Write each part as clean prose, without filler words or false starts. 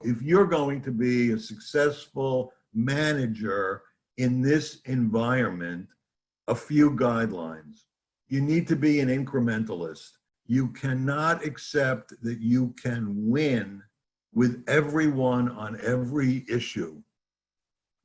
if you're going to be a successful manager in this environment, a few guidelines. You need to be an incrementalist. You cannot accept that you can win with everyone on every issue.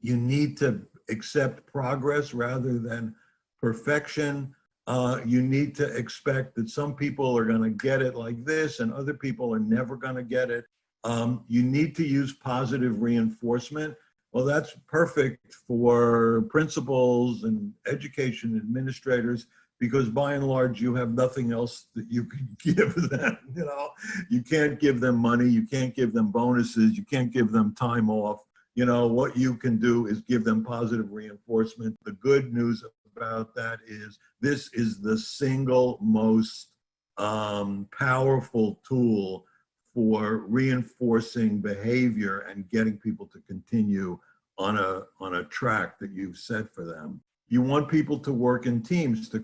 You need to accept progress rather than perfection. You need to expect that some people are going to get it like this and other people are never going to get it. You need to use positive reinforcement. Well, that's perfect for principals and education administrators because by and large, you have nothing else that you can give them. You know, you can't give them money, you can't give them bonuses, you can't give them time off. You know, what you can do is give them positive reinforcement. The good news about that is this is the single most powerful tool for reinforcing behavior and getting people to continue on a track that you've set for them. You want people to work in teams to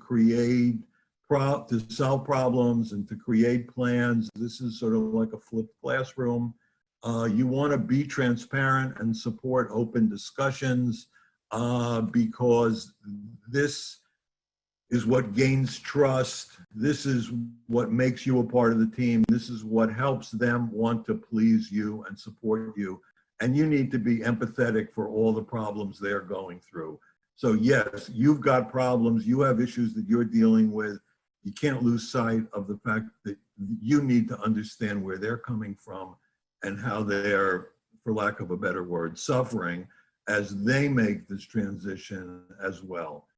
to solve problems and to create plans. This is sort of like a flipped classroom. You want to be transparent and support open discussions because this is what gains trust. This is what makes you a part of the team. This is what helps them want to please you and support you. And you need to be empathetic for all the problems they're going through. So yes, you've got problems, you have issues that you're dealing with. You can't lose sight of the fact that you need to understand where they're coming from and how they're, for lack of a better word, suffering as they make this transition as well.